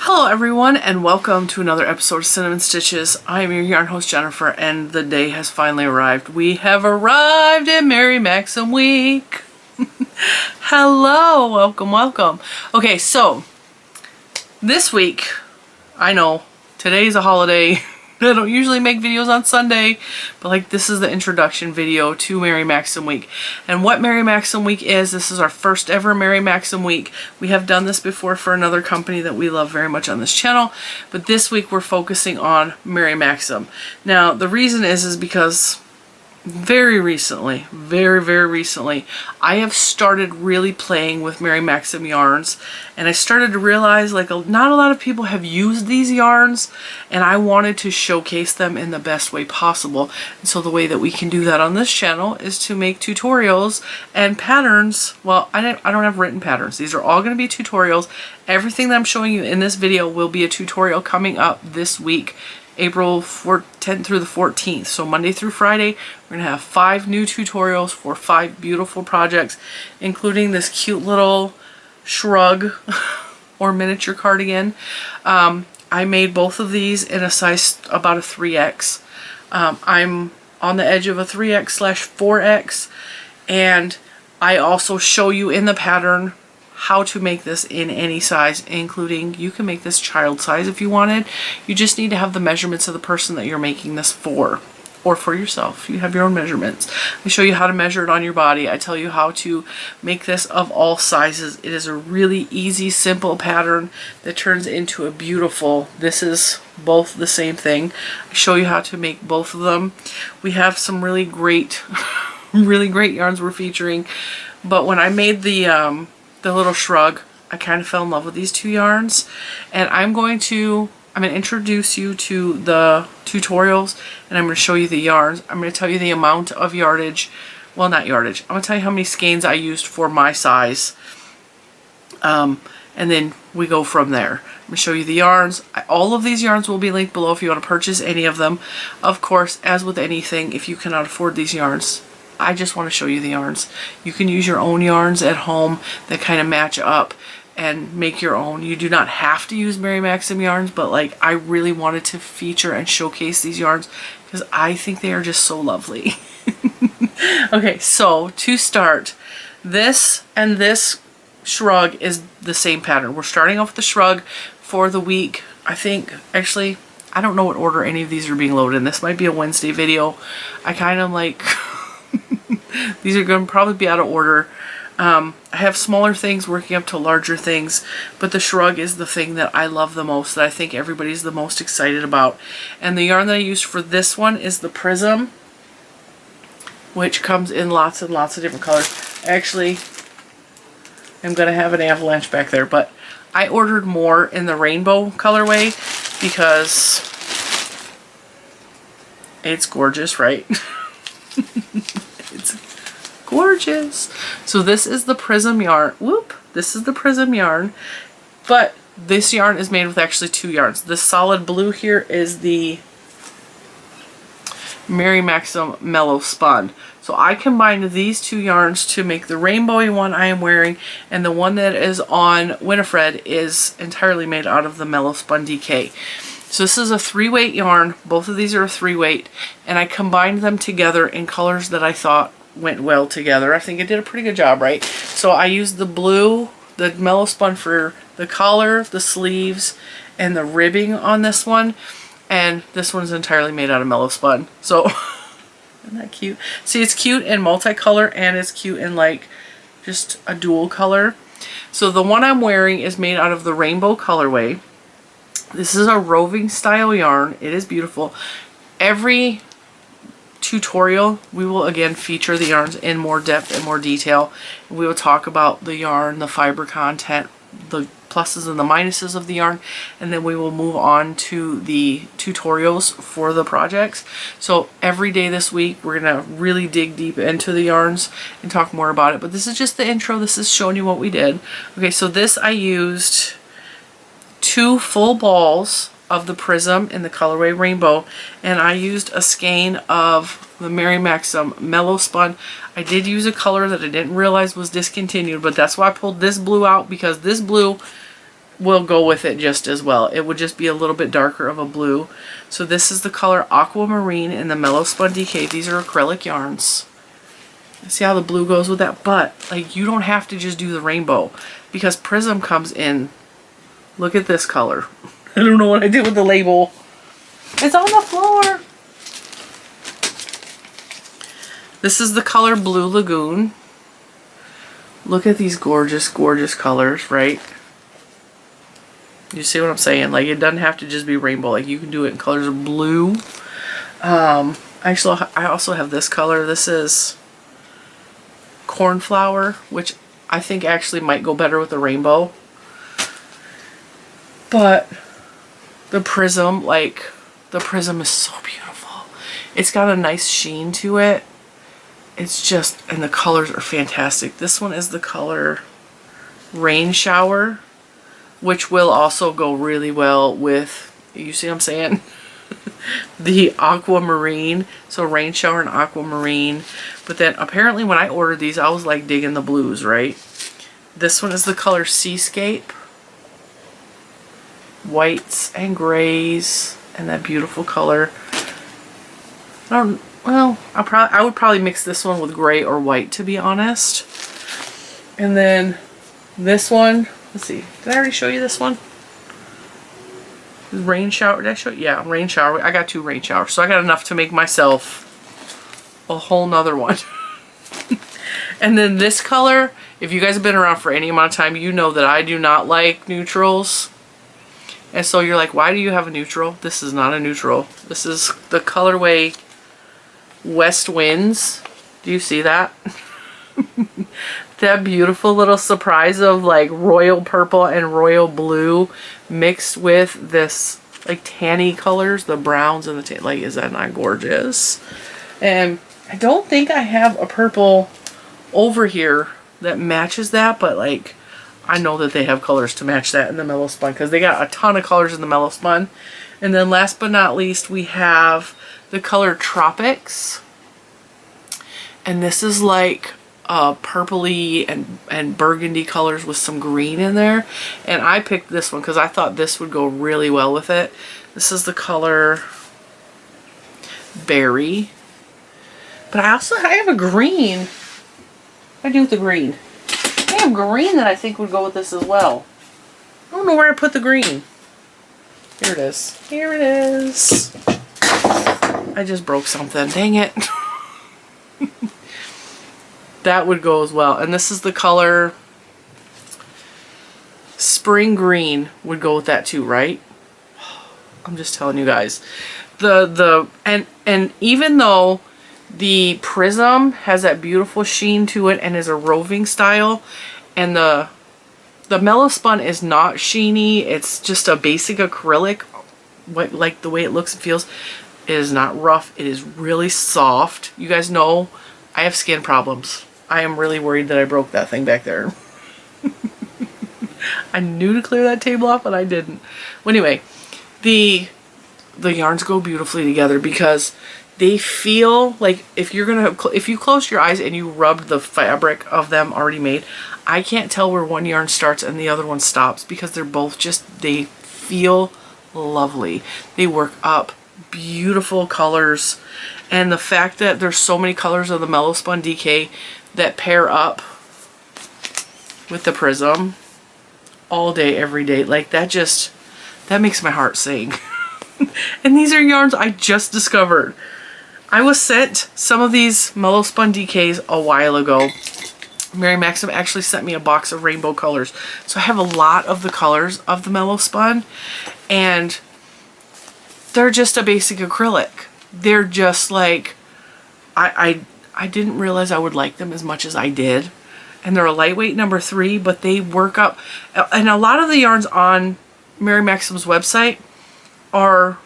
Hello everyone and welcome to another episode of Cinnamon Stitches. I am your yarn host Jennifer and the day has finally arrived. We have arrived in Mary Maxim week. Hello, welcome. Okay, so this week, I know today's a holiday. I don't usually make videos on Sunday, but like this is the introduction video to Mary Maxim week. And what Mary Maxim week is, this is our first ever Mary Maxim week. We have done this before for another company that we love very much on this channel, but this week we're focusing on Mary Maxim. Now the reason is because very recently, very recently, I have started really playing with Mary Maxim yarns, and I started to realize like not a lot of people have used these yarns, and I wanted to showcase them in the best way possible. And so the way that we can do that on this channel is to make tutorials and patterns. Well, I don't have written patterns. These are all going to be tutorials. Everything that I'm showing you in this video will be a tutorial coming up this week, April 10th through the 14th. So Monday through Friday, we're going to have 5 new tutorials for 5 beautiful projects, including this cute little shrug or miniature cardigan. I made both of these in a size about a 3X. I'm on the edge of a 3X/4X, and I also show you in the pattern how to make this in any size, including you can make this child size if you wanted. You just need to have the measurements of the person that you're making this for, or for yourself. You have your own measurements. I show you how to measure it on your body. I tell you how to make this of all sizes. It is a really easy, simple pattern that turns into a beautiful, this is both the same thing. I show you how to make both of them. We have some really great really great yarns we're featuring, but when I made the little shrug, I kind of fell in love with these 2 yarns, and I'm going to introduce you to the tutorials, and I'm going to show you the yarns. I'm going to tell you the amount of yardage, well, not yardage, I'm going to tell you how many skeins I used for my size, and then we go from there. I'm going to show you the yarns. All of these yarns will be linked below if you want to purchase any of them. Of course, as with anything, if you cannot afford these yarns, I just want to show you the yarns. You can use your own yarns at home that kind of match up and make your own. You do not have to use Mary Maxim yarns, but like I really wanted to feature and showcase these yarns because I think they are just so lovely. Okay, so to start, this and this shrug is the same pattern. We're starting off with the shrug for the week. I think, actually, I don't know what order any of these are being loaded in. This might be a Wednesday video. I kind of like... These are going to probably be out of order. I have smaller things working up to larger things, but the shrug is the thing that I love the most, that I think everybody's the most excited about. And the yarn that I used for this one is the Prism, which comes in lots and lots of different colors. Actually, I'm going to have an avalanche back there, but I ordered more in the rainbow colorway because it's gorgeous, right? It's gorgeous. So this is the Prism yarn. Whoop! This is the Prism yarn, but this yarn is made with actually 2 yarns. The solid blue here is the Mary Maxim Mellowspun. So I combined these 2 yarns to make the rainbowy one I am wearing, and the one that is on Winifred is entirely made out of the Mellowspun DK. So this is a 3-weight yarn. Both of these are a 3-weight, and I combined them together in colors that I thought went well together. I think it did a pretty good job, right? So I used the blue, the Mellowspun for the collar, the sleeves, and the ribbing on this one, and this one's entirely made out of Mellowspun. So isn't that cute? See, it's cute in multicolor, and it's cute in like just a dual color. So the one I'm wearing is made out of the rainbow colorway. This is a roving style yarn. It is beautiful. Every tutorial we will again feature the yarns in more depth and more detail. We will talk about the yarn, the fiber content, the pluses and the minuses of the yarn, and then we will move on to the tutorials for the projects. So every day this week we're gonna really dig deep into the yarns and talk more about it, but this is just the intro. This is showing you what we did. Okay, so this I used 2 full balls of the Prism in the colorway Rainbow, and I used a skein of the Mary Maxim Mellowspun. I did use a color that I didn't realize was discontinued, but that's why I pulled this blue out, because this blue will go with it just as well. It would just be a little bit darker of a blue. So this is the color Aquamarine in the Mellowspun DK. These are acrylic yarns. See how the blue goes with that? But like, you don't have to just do the rainbow, because Prism comes in. Look at this color. I don't know what I did with the label. It's on the floor. This is the color Blue Lagoon. Look at these gorgeous, gorgeous colors, right? You see what I'm saying? Like, it doesn't have to just be rainbow. Like, you can do it in colors of blue. I also have this color. This is Cornflower, which I think actually might go better with the rainbow. But the Prism, like, the Prism is so beautiful. It's got a nice sheen to it. It's just, and the colors are fantastic. This one is the color Rain Shower, which will also go really well with, you see what I'm saying? The Aquamarine. So Rain Shower and Aquamarine. But then apparently when I ordered these, I was like digging the blues, right? This one is the color Seascape. Whites and grays and that beautiful color. I would probably mix this one with gray or white, to be honest. And then this one, let's see, did I already show you this one? Rain Shower, did I show you? Yeah, Rain Shower. I got 2 Rain Showers, so I got enough to make myself a whole nother one. And then this color, if you guys have been around for any amount of time, you know that I do not like neutrals. And so you're like, why do you have a neutral? This is not a neutral. This is the colorway West Winds. Do you see that? That beautiful little surprise of like royal purple and royal blue mixed with this like tanny colors, the browns and the tan. Like, is that not gorgeous? And I don't think I have a purple over here that matches that, but like, I know that they have colors to match that in the Mellowspun, because they got a ton of colors in the Mellowspun. And then last but not least, we have the color Tropics. And this is like purpley and burgundy colors with some green in there. And I picked this one because I thought this would go really well with it. This is the color Berry. But I have a green. What do I do with the green? I have green that I think would go with this as well. I don't know where I put the green. Here it is. Here it is. I just broke something. Dang it. That would go as well. And this is the color Spring Green would go with that too, right? I'm just telling you guys. And even though the Prism has that beautiful sheen to it and is a roving style, and the Mellowspun is not sheeny, it's just a basic acrylic, like the way it looks and feels. It is not rough, it is really soft. You guys know I have skin problems. I am really worried that I broke that thing back there. I knew to clear that table off, but I didn't. Well, anyway, the yarns go beautifully together because they feel like if you close your eyes and you rubbed the fabric of them already made, I can't tell where one yarn starts and the other one stops, because they're both just, they feel lovely. They work up beautiful colors, and the fact that there's so many colors of the Mellowspun DK that pair up with the Prism all day, every day, like that makes my heart sing. And these are yarns I just discovered. I was sent some of these Mellowspun DKs a while ago. Mary Maxim actually sent me a box of rainbow colors. So I have a lot of the colors of the Mellowspun, and they're just a basic acrylic. They're just like, I didn't realize I would like them as much as I did. And they're a lightweight number 3, but they work up. And a lot of the yarns on Mary Maxim's website are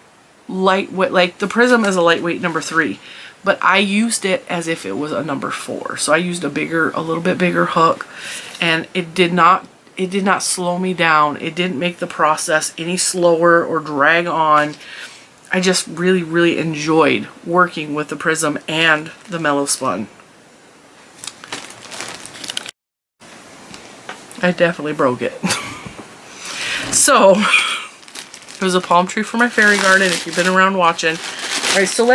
lightweight. Like the Prism is a lightweight number 3, but I used it as if it was a number 4. So I used a little bit bigger hook, and it did not slow me down. It didn't make the process any slower or drag on. I just really, really enjoyed working with the Prism and the Mellowspun. I definitely broke it. So it was a palm tree for my fairy garden if you've been around watching. All right, so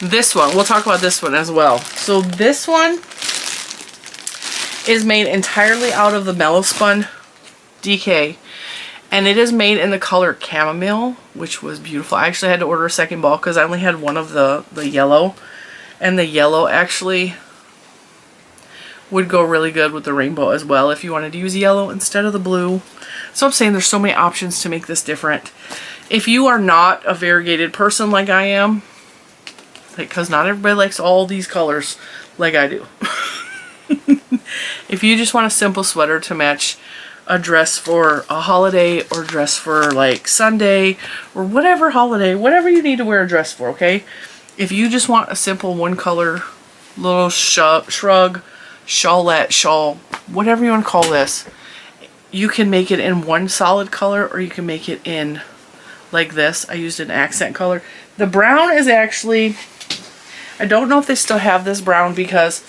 this one, we'll talk about this one as well. So this one is made entirely out of the Mellowspun DK, and it is made in the color chamomile, which was beautiful. I actually had to order a second ball because I only had one of the yellow, and the yellow actually would go really good with the rainbow as well if you wanted to use yellow instead of the blue. So I'm saying there's so many options to make this different. If you are not a variegated person like I am, like, because not everybody likes all these colors like I do. If you just want a simple sweater to match a dress for a holiday or dress for like Sunday or whatever holiday, whatever you need to wear a dress for, okay? If you just want a simple one color little shrug, shawlette, shawl, whatever you want to call this, you can make it in one solid color or you can make it in like this. I used an accent color. The brown is actually, I don't know if they still have this brown because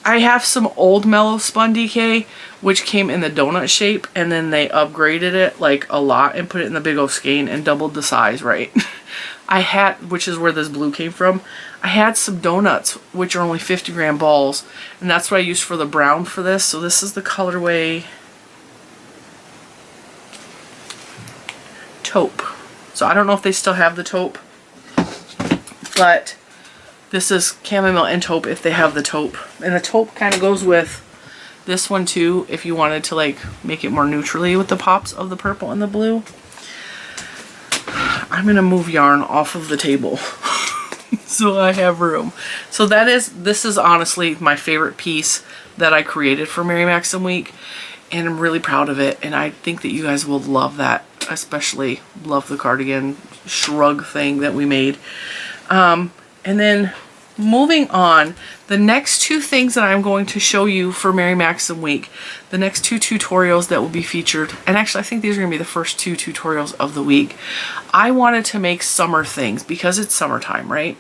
I have some old Mellowspun DK which came in the donut shape, and then they upgraded it like a lot and put it in the big old skein and doubled the size, right? I had, which is where this blue came from, I had some donuts which are only 50 gram balls, and that's what I used for the brown for this. So this is the colorway taupe. So I don't know if they still have the taupe, but this is chamomile and taupe if they have the taupe. And the taupe kind of goes with this one too if you wanted to like make it more neutrally with the pops of the purple and the blue. I'm going to move yarn off of the table so I have room. So this is honestly my favorite piece that I created for Mary Maxim week, and I'm really proud of it, and I think that you guys will love that. Especially love the cardigan shrug thing that we made. And then moving on, the next two things that I'm going to show you for Mary Maxim week, the next two tutorials that will be featured, and actually I think these are going to be the first two tutorials of the week. I wanted to make summer things because it's summertime, right?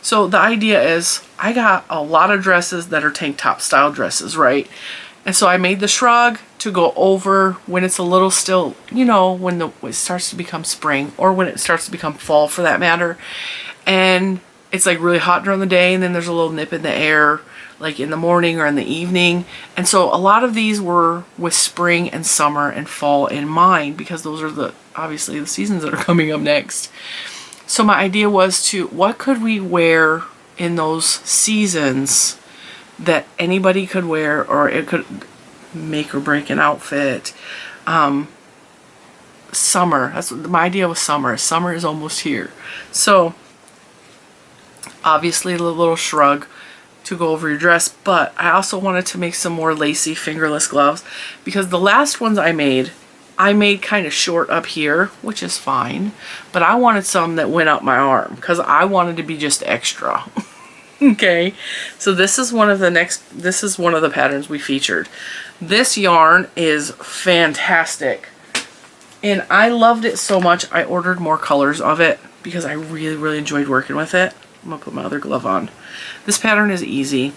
So the idea is I got a lot of dresses that are tank top style dresses, right? And so I made the shrug to go over when it's a little still, you know, when it starts to become spring, or when it starts to become fall for that matter. And it's like really hot during the day, and then there's a little nip in the air like in the morning or in the evening. And so a lot of these were with spring and summer and fall in mind, because those are obviously the seasons that are coming up next. So my idea was to, what could we wear in those seasons that anybody could wear, or it could make or break an outfit. Summer, that's what my idea was. Summer is almost here. So obviously the little shrug to go over your dress, but I also wanted to make some more lacy fingerless gloves, because the last ones I made kind of short up here, which is fine, but I wanted some that went up my arm because I wanted to be just extra. Okay, so this is one of the patterns we featured. This yarn is fantastic, and I loved it so much I ordered more colors of it because I really enjoyed working with it. I'm gonna put my other glove on. This pattern is easy,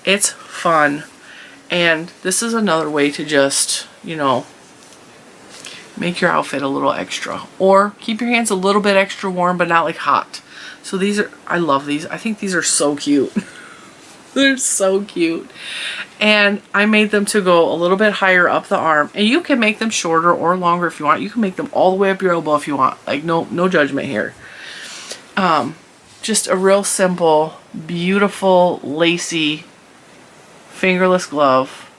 it's fun, and this is another way to just, you know, make your outfit a little extra, or keep your hands a little bit extra warm but not like hot. So these are, I love these. I think these are so cute. They're so cute. And I made them to go a little bit higher up the arm. And you can make them shorter or longer if you want. You can make them all the way up your elbow if you want. Like, no judgment here. Just a real simple, beautiful, lacy, fingerless glove.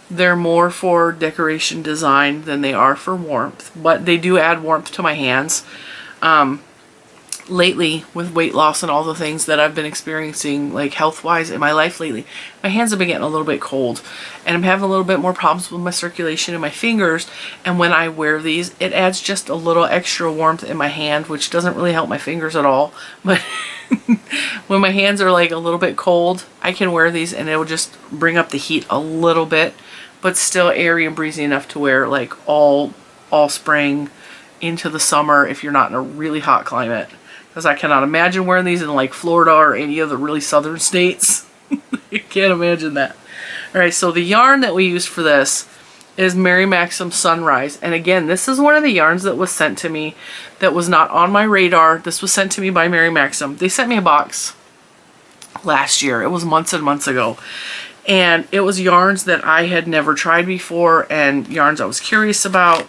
They're more for decoration design than they are for warmth. But they do add warmth to my hands. Lately, with weight loss and all the things that I've been experiencing, like health-wise in my life lately, my hands have been getting a little bit cold, and I'm having a little bit more problems with my circulation in my fingers. And when I wear these, it adds just a little extra warmth in my hand, which doesn't really help my fingers at all. But when my hands are like a little bit cold, I can wear these and it will just bring up the heat a little bit, but still airy and breezy enough to wear like all spring into the summer if you're not in a really hot climate. Because I cannot imagine wearing these in like Florida or any of the really southern states. I can't imagine that. Alright, so the yarn that we used for this is Mary Maxim Sunrise. And again, this is one of the yarns that was sent to me that was not on my radar. This was sent to me by Mary Maxim. They sent me a box last year. It was months and months ago. And it was yarns that I had never tried before and yarns I was curious about.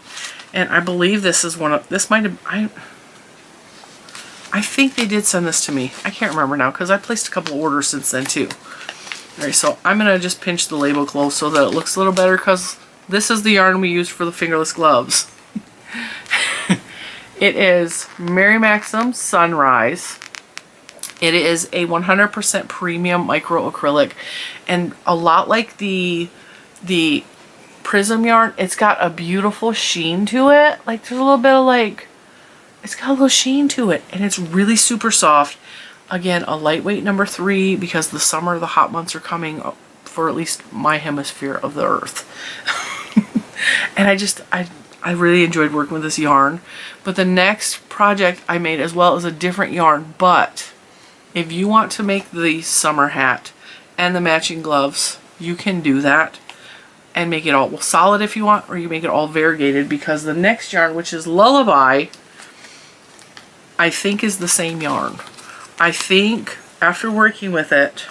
And I believe this is one of, this might have, I think they did send this to me. I can't remember now because I placed a couple of orders since then too. Alright, so I'm going to just pinch the label close so that it looks a little better because this is the yarn we used for the Fingerless Gloves. It is Mary Maxim Sunrise. It is a 100% premium micro acrylic, and a lot like the Prism yarn, it's got a beautiful sheen to it. Like there's a little bit of like, it's got a little sheen to it, and it's really super soft. Again, a lightweight number 3 because the summer, the hot months are coming for at least my hemisphere of the earth. And I really enjoyed working with this yarn. But the next project I made as well is a different yarn, but if you want to make the summer hat and the matching gloves, you can do that and make it all solid if you want, or you make it all variegated, because the next yarn, which is Lullaby, I think is the same yarn. I think after working with it,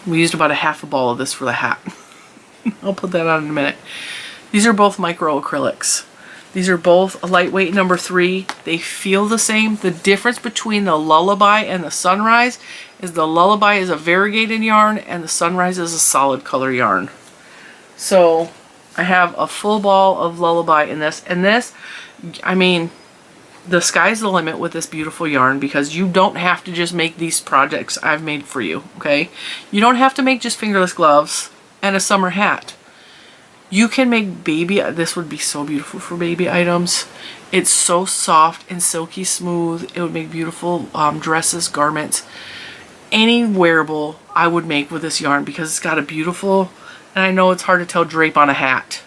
we used about a half a ball of this for the hat. I'll put that on in a minute. These are both micro acrylics. These are both a lightweight number 3. They feel the same. The difference between the Lullaby and the Sunrise is the Lullaby is a variegated yarn and the Sunrise is a solid color yarn. So I have a full ball of Lullaby in this. And this, I mean, the sky's the limit with this beautiful yarn because you don't have to just make these projects I've made for you, okay? You don't have to make just Fingerless Gloves and a summer hat. You can make baby, this would be so beautiful for baby items. It's so soft and silky smooth. It would make beautiful dresses, garments. Any wearable I would make with this yarn because it's got a beautiful, and I know it's hard to tell drape on a hat.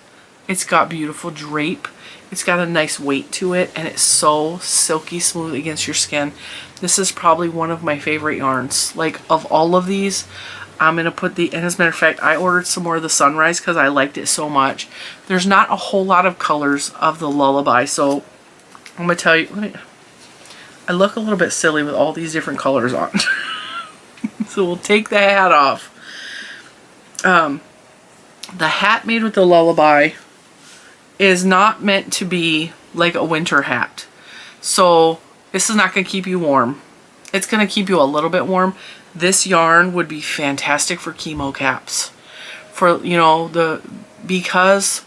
It's got beautiful drape. It's got a nice weight to it, and it's so silky smooth against your skin. This is probably one of my favorite yarns. Like, of all of these, I'm going to put the, and as a matter of fact, I ordered some more of the Sunrise because I liked it so much. There's not a whole lot of colors of the Lullaby, so I'm going to tell you, I look a little bit silly with all these different colors on. So we'll take the hat off. The hat made with the Lullaby is not meant to be like a winter hat. So this is not going to keep you warm. It's going to keep you a little bit warm. This yarn would be fantastic for chemo caps. For, you know, because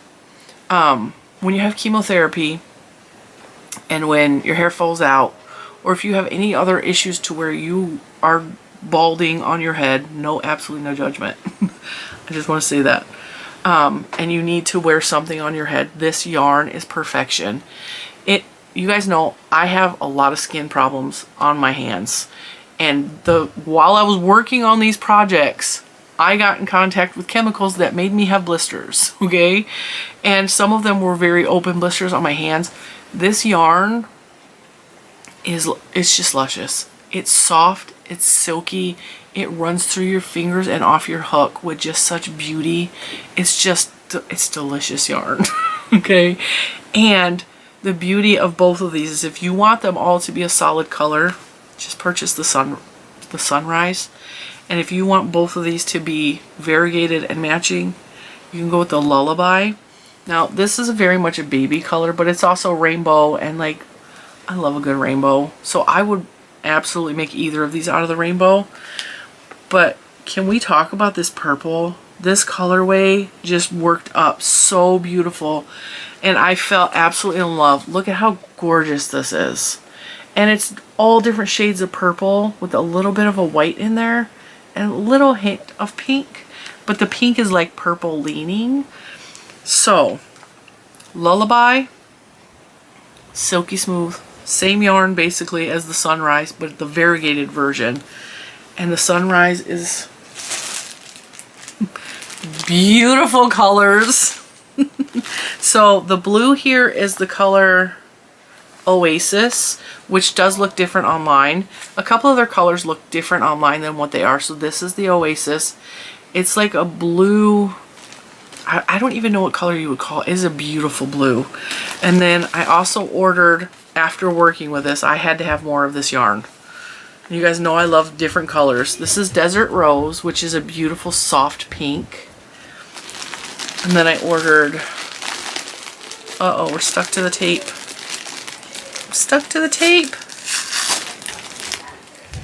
when you have chemotherapy and when your hair falls out, or if you have any other issues to where you are balding on your head, absolutely no judgment. I just want to say that. And you need to wear something on your head, this yarn is perfection. You guys know I have a lot of skin problems on my hands, and while I was working on these projects, I got in contact with chemicals that made me have blisters, okay? And some of them were very open blisters on my hands. This yarn it's just luscious. It's soft, it's silky, it runs through your fingers and off your hook with just such beauty. It's delicious yarn, okay? And the beauty of both of these is if you want them all to be a solid color, just purchase the Sunrise. And if you want both of these to be variegated and matching, you can go with the Lullaby. Now, this is very much a baby color, but it's also rainbow, and like, I love a good rainbow. So I would absolutely make either of these out of the rainbow. But can we talk about this purple? This colorway just worked up so beautiful, and I fell absolutely in love. Look at how gorgeous this is. And it's all different shades of purple with a little bit of a white in there and a little hint of pink, but the pink is like purple leaning. So Lullaby, silky smooth, same yarn basically as the Sunrise, but the variegated version. And the Sunrise is beautiful colors. So the blue here is the color Oasis, which does look different online. A couple of their colors look different online than what they are. So this is the Oasis. It's like a blue, I don't even know what color you would call it. It's a beautiful blue. And then I also ordered, after working with this, I had to have more of this yarn. You guys know I love different colors. This is Desert Rose, which is a beautiful soft pink. And then I ordered, uh-oh, we're stuck to the tape. Stuck to the tape.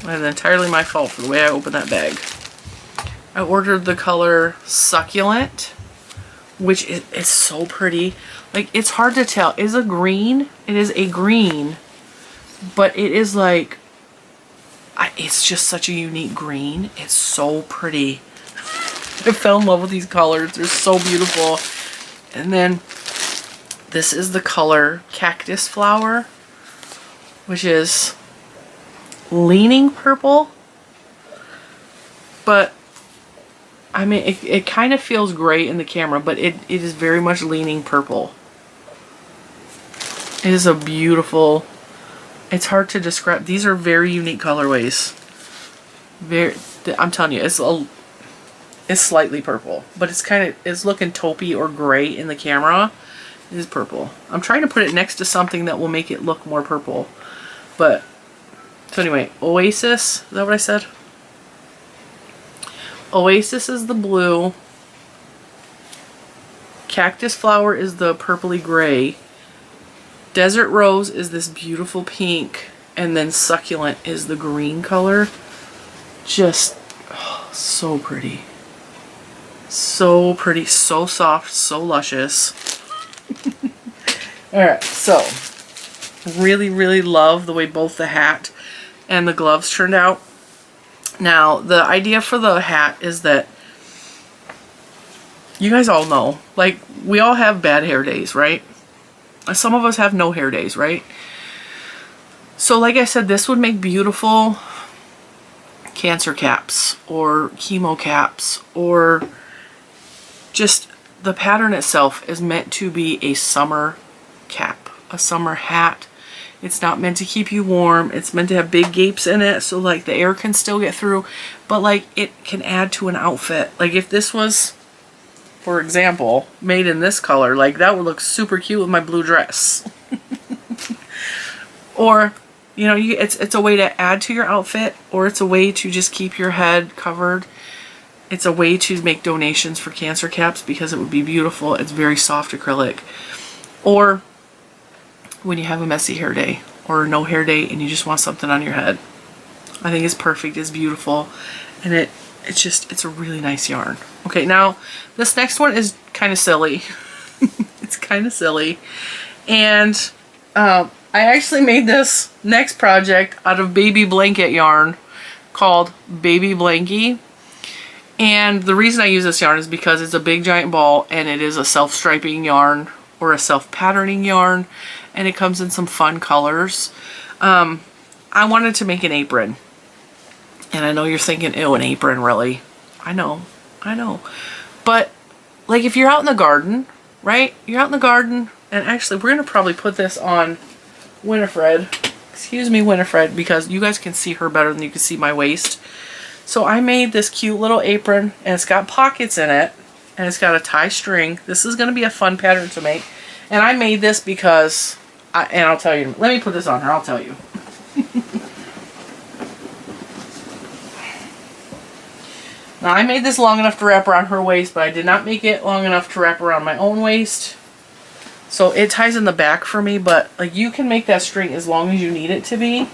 And entirely my fault for the way I opened that bag. I ordered the color Succulent, which is so pretty. Like, it's hard to tell. It's a green. It is a green, but it is like, it's just such a unique green. It's so pretty. I fell in love with these colors. They're so beautiful. And then this is the color Cactus Flower, which is leaning purple, but I mean, it kind of feels gray in the camera, but it is very much leaning purple. It is a beautiful, it's hard to describe. These are very unique colorways. I'm telling you, it's slightly purple, but it's looking taupey or gray in the camera. It is purple. I'm trying to put it next to something that will make it look more purple. But, so anyway, Oasis, is that what I said? Oasis is the blue. Cactus Flower is the purpley gray. Desert Rose is this beautiful pink. And then Succulent is the green color. Just, oh, so pretty. So pretty, so soft, so luscious. Alright, so really, really love the way both the hat and the gloves turned out. Now, the idea for the hat is that you guys all know, like, we all have bad hair days, right? Some of us have no hair days, right? So, like I said, this would make beautiful cancer caps or chemo caps, or just the pattern itself is meant to be a summer cap, a summer hat. It's not meant to keep you warm. It's meant to have big gapes in it so like the air can still get through, but like it can add to an outfit. Like if this was, for example, made in this color, like that would look super cute with my blue dress. Or, you know, it's a way to add to your outfit, or it's a way to just keep your head covered. It's a way to make donations for cancer caps because it would be beautiful. It's very soft acrylic. Or when you have a messy hair day or no hair day and you just want something on your head. I think it's perfect. It's beautiful. And it's a really nice yarn. Okay, now this next one is kind of silly. It's kind of silly. And I actually made this next project out of Baby Blanket yarn called Baby Blankie. And the reason I use this yarn is because it's a big giant ball and it is a self-striping yarn or a self-patterning yarn, and it comes in some fun colors. I wanted to make an apron. And I know you're thinking, ew, an apron, really? I know. But, like, if you're out in the garden, right? You're out in the garden, and actually, we're going to probably put this on Winifred. Excuse me, Winifred, because you guys can see her better than you can see my waist. So I made this cute little apron, and it's got pockets in it, and it's got a tie string. This is going to be a fun pattern to make. And I made this because, and I'll tell you, let me put this on her, I'll tell you. Now I made this long enough to wrap around her waist, but I did not make it long enough to wrap around my own waist. So it ties in the back for me, but like you can make that string as long as you need it to be.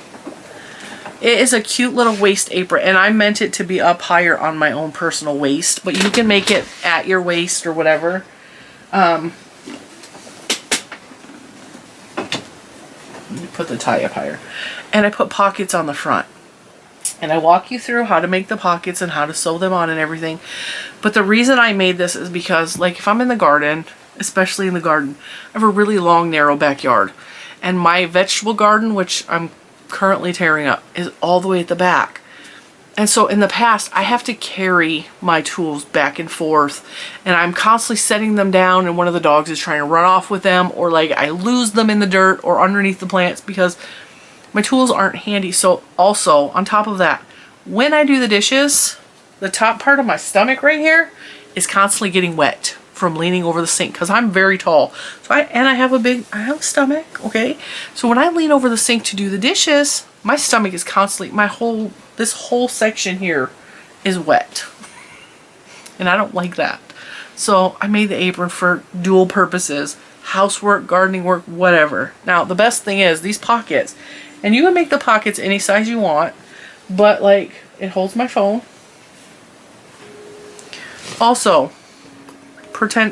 It is a cute little waist apron, and I meant it to be up higher on my own personal waist, but you can make it at your waist or whatever. Let me put the tie up higher. And I put pockets on the front. And I walk you through how to make the pockets and how to sew them on and everything. But the reason I made this is because, like, if I'm in the garden, especially in the garden, I have a really long, narrow backyard. And my vegetable garden, which I'm currently tearing up, is all the way at the back. And so in the past, I have to carry my tools back and forth, and I'm constantly setting them down and one of the dogs is trying to run off with them, or like I lose them in the dirt or underneath the plants because my tools aren't handy. So also on top of that, when I do the dishes, the top part of my stomach right here is constantly getting wet from leaning over the sink because I'm very tall. So I have a stomach, okay? So when I lean over the sink to do the dishes, my stomach is constantly, this whole section here is wet. And I don't like that. So I made the apron for dual purposes, housework, gardening work, whatever. Now the best thing is these pockets, and you can make the pockets any size you want, but like it holds my phone. Also,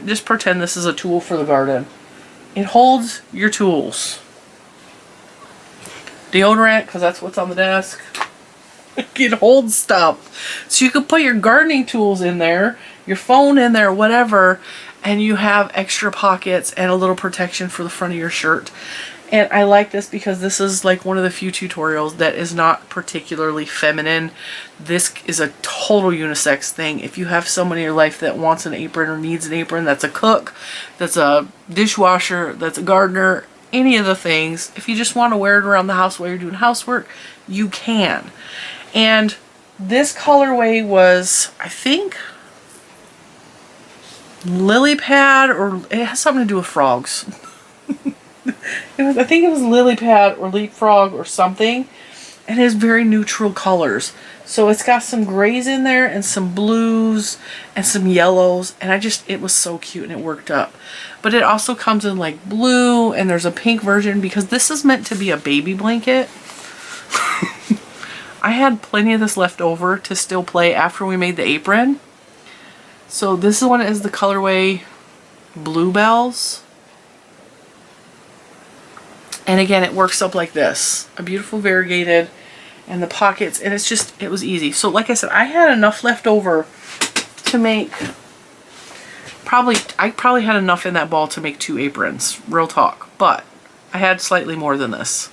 just pretend this is a tool for the garden. It holds your tools. Deodorant, because that's what's on the desk. It holds stuff. So you could put your gardening tools in there, your phone in there, whatever, and you have extra pockets and a little protection for the front of your shirt. And I like this because this is like one of the few tutorials that is not particularly feminine. This is a total unisex thing. If you have someone in your life that wants an apron or needs an apron, that's a cook, that's a dishwasher, that's a gardener, any of the things, if you just want to wear it around the house while you're doing housework, you can. And this colorway was, I think, lily pad, or it has something to do with frogs. I think it was lily pad or leapfrog or something, and it has very neutral colors. So it's got some grays in there and some blues and some yellows, and it was so cute and it worked up. But it also comes in like blue, and there's a pink version because this is meant to be a baby blanket. I had plenty of this left over to still play after we made the apron. So this one is the colorway Bluebells. And again, it works up like this. A beautiful variegated, and the pockets, and it was easy. So like I said, I had enough left over to make, I probably had enough in that ball to make 2 aprons, real talk. But I had slightly more than this.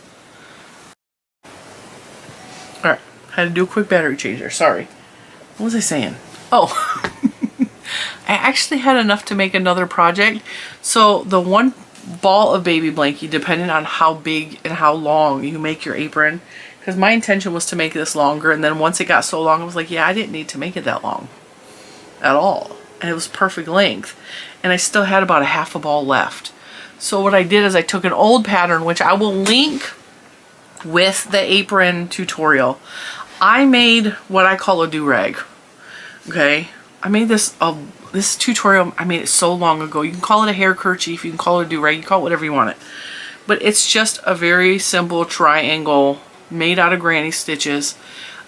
Alright, had to do a quick battery changer, sorry. What was I saying? Oh, I actually had enough to make another project. So the one ball of Baby Blankie, depending on how big and how long you make your apron, because my intention was to make this longer, and then once it got so long I was like, yeah, I didn't need to make it that long at all, and it was perfect length, and I still had about a half a ball left. So what I did is I took an old pattern, which I will link with the apron tutorial. I made what I call a do-rag. Okay, I made this tutorial, I made it so long ago. You can call it a hair kerchief, you can call it a do-rag, you can call it whatever you want it. But it's just a very simple triangle made out of granny stitches.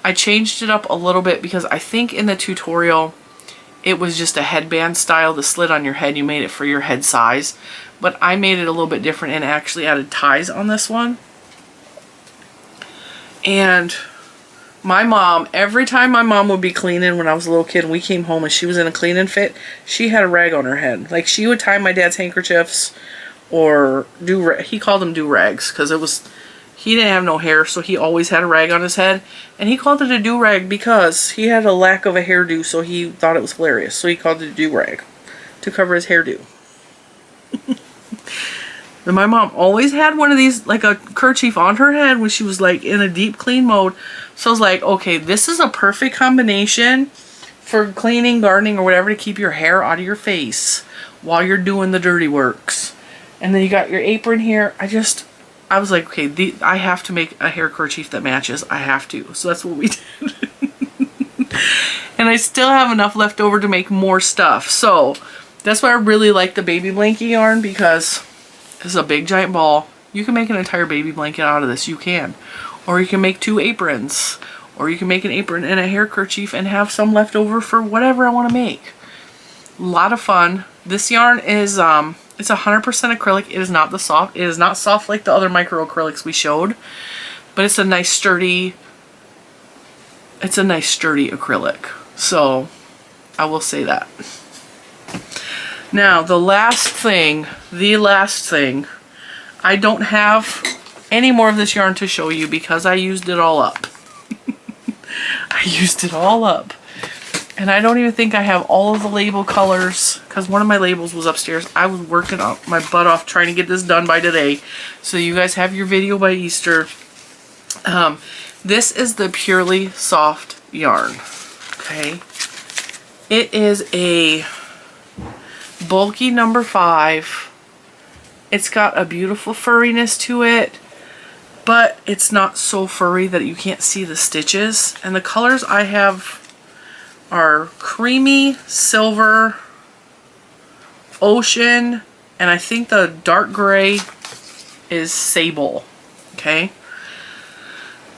I changed it up a little bit because I think in the tutorial it was just a headband style that slid on your head. You made it for your head size. But I made it a little bit different and actually added ties on this one. And my mom, every time my mom would be cleaning when I was a little kid and we came home and she was in a cleaning fit, she had a rag on her head. Like she would tie my dad's handkerchiefs or he called them do-rags because he didn't have no hair, so he always had a rag on his head. And he called it a do-rag because he had a lack of a hairdo, so he thought it was hilarious. So he called it a do-rag to cover his hairdo. And my mom always had one of these, like a kerchief on her head when she was like in a deep clean mode. So I was like, okay, this is a perfect combination for cleaning, gardening, or whatever to keep your hair out of your face while you're doing the dirty works. And then you got your apron here. I was like, okay, I have to make a hair kerchief that matches. I have to. So that's what we did. And I still have enough left over to make more stuff. So that's why I really like the Baby Blankie yarn, because this is a big giant ball. You can make an entire baby blanket out of this. You can. Or you can make 2 aprons. Or you can make an apron and a hair kerchief and have some left over for whatever I want to make. A lot of fun. This yarn is it's 100% acrylic. It is not soft. It is not soft like the other micro acrylics we showed, but it's a nice sturdy. It's a nice sturdy acrylic. So I will say that. Now the last thing, I don't have any more of this yarn to show you because I used it all up. I used it all up. And I don't even think I have all of the label colors because one of my labels was upstairs. I was working my butt off trying to get this done by today. So you guys have your video by Easter. This is the Purely Soft yarn. Okay. It is a bulky number 5. It's got a beautiful furriness to it, but it's not so furry that you can't see the stitches. And the colors I have are creamy, silver, ocean, and I think the dark gray is sable. Okay.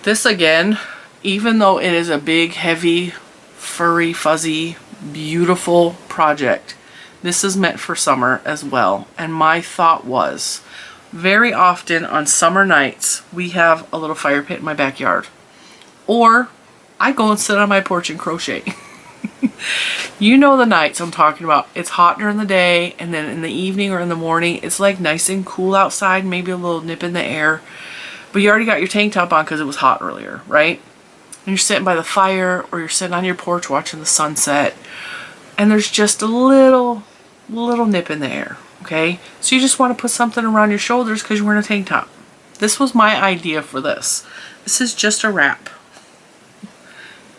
This again, even though it is a big, heavy, furry, fuzzy, beautiful project, this is meant for summer as well. And my thought was, very often on summer nights, we have a little fire pit in my backyard. Or I go and sit on my porch and crochet. You know the nights I'm talking about. It's hot during the day, and then in the evening or in the morning, it's like nice and cool outside, maybe a little nip in the air. But you already got your tank top on because it was hot earlier, right? And you're sitting by the fire, or you're sitting on your porch watching the sunset, and there's just a little nip in the air, okay? So you just want to put something around your shoulders because you're wearing a tank top. This was my idea for this. This is just a wrap.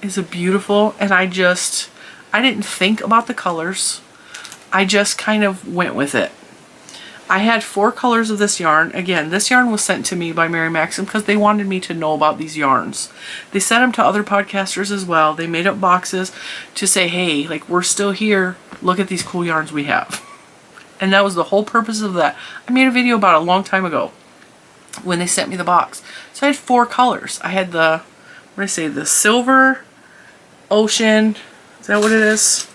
It's a beautiful, and I didn't think about the colors. I just kind of went with it. I had 4 colors of this yarn. Again, this yarn was sent to me by Mary Maxim because they wanted me to know about these yarns. They sent them to other podcasters as well. They made up boxes to say, hey, like, we're still here. Look at these cool yarns we have. And that was the whole purpose of that. I made a video about it a long time ago when they sent me the box. So I had 4 colors. I had the, what did I say, the silver, ocean, is that what it is?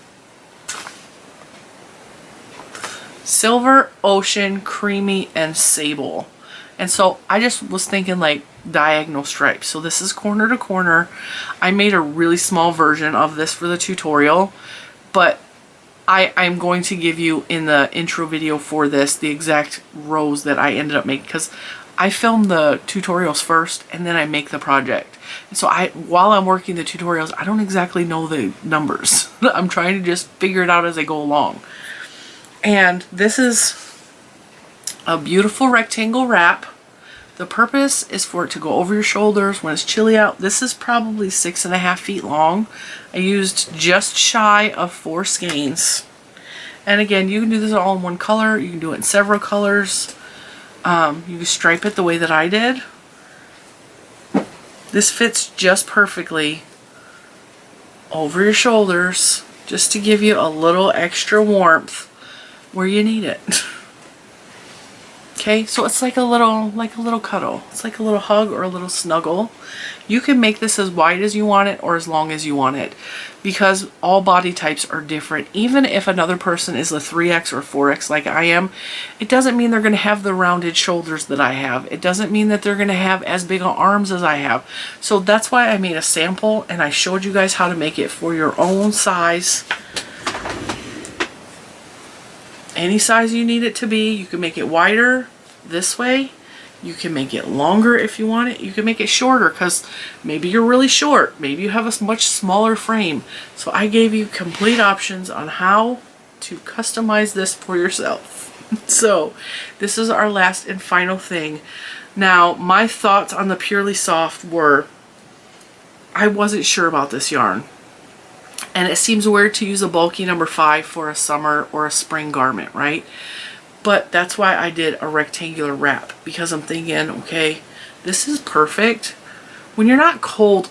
Silver, ocean, creamy, and sable. And so I just was thinking like diagonal stripes. So this is corner to corner. I made a really small version of this for the tutorial, but I'm going to give you in the intro video for this the exact rows that I ended up making, because I film the tutorials first and then I make the project. And so while I'm working the tutorials, I don't exactly know the numbers. I'm trying to just figure it out as I go along. And this is a beautiful rectangle wrap. The purpose is for it to go over your shoulders when it's chilly out. This is probably 6.5 feet long. I used just shy of 4 skeins. And again, you can do this all in one color. You can do it in several colors. You can stripe it the way that I did. This fits just perfectly over your shoulders, just to give you a little extra warmth where you need it. Okay, so it's like a little cuddle. It's like a little hug or a little snuggle. You can make this as wide as you want it or as long as you want it, because all body types are different. Even if another person is a 3X or 4X like I am, it doesn't mean they're going to have the rounded shoulders that I have. It doesn't mean that they're going to have as big of arms as I have. So that's why I made a sample and I showed you guys how to make it for your own size. Any size you need it to be. You can make it wider this way. You can make it longer if you want it. You can make it shorter because maybe you're really short. Maybe you have a much smaller frame. So I gave you complete options on how to customize this for yourself. So this is our last and final thing. Now, my thoughts on the Purely Soft were, I wasn't sure about this yarn. And it seems weird to use a bulky number 5 for a summer or a spring garment, right? But that's why I did a rectangular wrap, because I'm thinking, okay, this is perfect when you're not cold,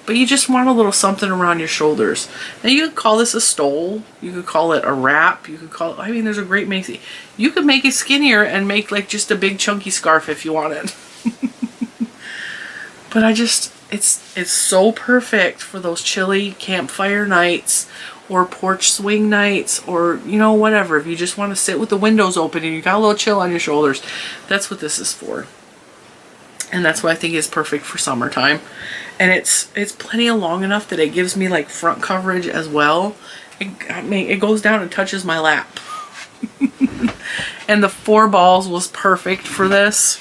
but you just want a little something around your shoulders. Now you could call this a stole, you could call it a wrap, you could call it, I mean, there's a great many things. You could make it skinnier and make like just a big chunky scarf if you wanted. But it's so perfect for those chilly campfire nights or porch swing nights, or, you know, whatever. If you just want to sit with the windows open and you got a little chill on your shoulders, that's what this is for. And that's why I think it's perfect for summertime. And it's plenty long enough that it gives me like front coverage as well. It goes down and touches my lap. And the 4 balls was perfect for this.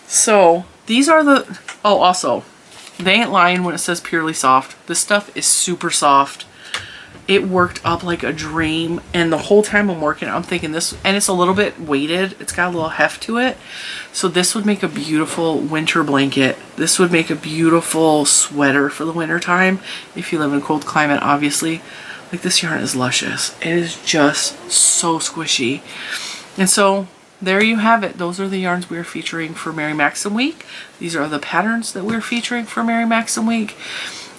So these are the, oh, also, They ain't lying when it says purely soft. This stuff is super soft. It worked up like a dream, and the whole time I'm working, I'm thinking this, and it's a little bit weighted. It's got a little heft to it. So this would make a beautiful winter blanket. This would make a beautiful sweater for the winter time if you live in a cold climate, obviously. Like, this yarn is luscious. It is just so squishy. And so there you have it. Those are the yarns we're featuring for Mary Maxim Week. These are the patterns that we're featuring for Mary Maxim Week.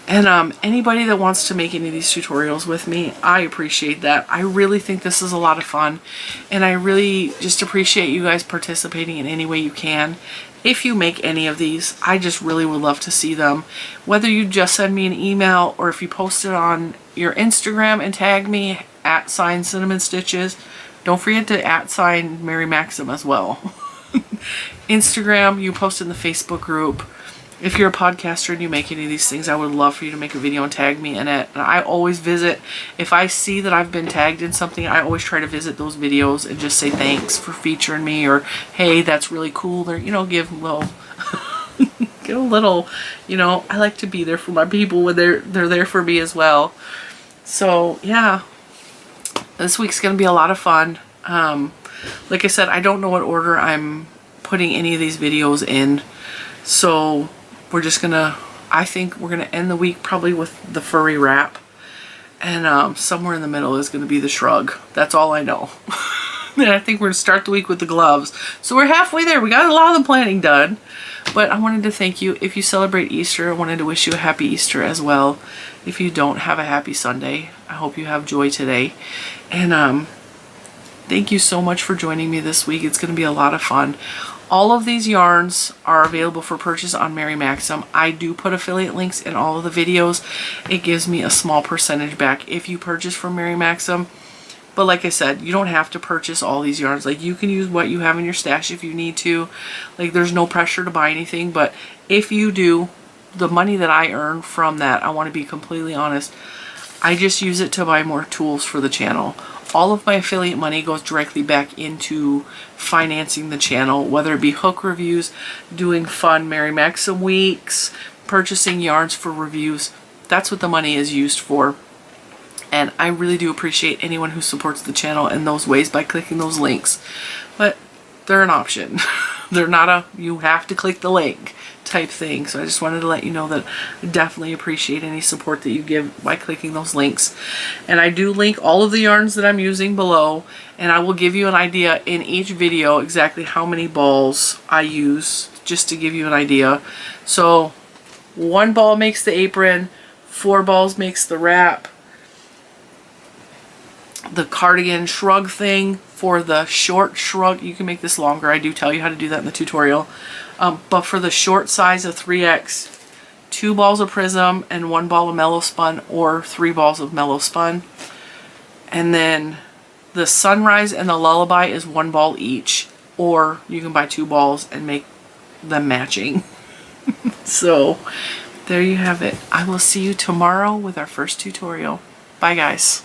And anybody that wants to make any of these tutorials with me, I appreciate that. I really think this is a lot of fun. And I really just appreciate you guys participating in any way you can. If you make any of these, I just really would love to see them. Whether you just send me an email or if you post it on your Instagram and tag me at Cinnamon Stitches. Don't forget to @ Mary Maxim as well. Instagram, you post in the Facebook group. If you're a podcaster and you make any of these things, I would love for you to make a video and tag me in it. And I always visit, if I see that I've been tagged in something, I always try to visit those videos and just say thanks for featuring me, or hey, that's really cool, or, you know, give a little, give a little, you know, I like to be there for my people when they're there for me as well. So yeah, this week's going to be a lot of fun. Like I said, I don't know what order I'm putting any of these videos in. So we're just gonna, I think we're gonna end the week probably with the furry wrap, and somewhere in the middle is gonna be the shrug. That's all I know. And I think we're gonna start the week with the gloves. So we're halfway there. We got a lot of the planning done. But I wanted to thank you. If you celebrate Easter, I wanted to wish you a happy Easter as well. If you don't, have a happy Sunday. I hope you have joy today. And thank you so much for joining me this week. It's gonna be a lot of fun. All of these yarns are available for purchase on Mary Maxim. I do put affiliate links in all of the videos. It gives me a small percentage back if you purchase from Mary Maxim. But like I said, you don't have to purchase all these yarns. Like, you can use what you have in your stash if you need to. Like, there's no pressure to buy anything. But if you do, the money that I earn from that, I want to be completely honest, I just use it to buy more tools for the channel. All of my affiliate money goes directly back into financing the channel, whether it be hook reviews, doing fun Mary Maxim weeks, purchasing yarns for reviews. That's what the money is used for. And I really do appreciate anyone who supports the channel in those ways by clicking those links. But they're an option. They're not a, you have to click the link type thing. So I just wanted to let you know that I definitely appreciate any support that you give by clicking those links. And I do link all of the yarns that I'm using below, and I will give you an idea in each video exactly how many balls I use, just to give you an idea. So 1 ball makes the apron, 4 balls makes the wrap. The cardigan shrug thing for the short shrug, you can make this longer. I do tell you how to do that in the tutorial. But for the short size of 3X, 2 balls of Prism and 1 ball of Mellowspun, or 3 balls of Mellowspun. And then the Sunrise and the Lullaby is 1 ball each, or you can buy 2 balls and make them matching. So there you have it. I will see you tomorrow with our first tutorial. Bye guys.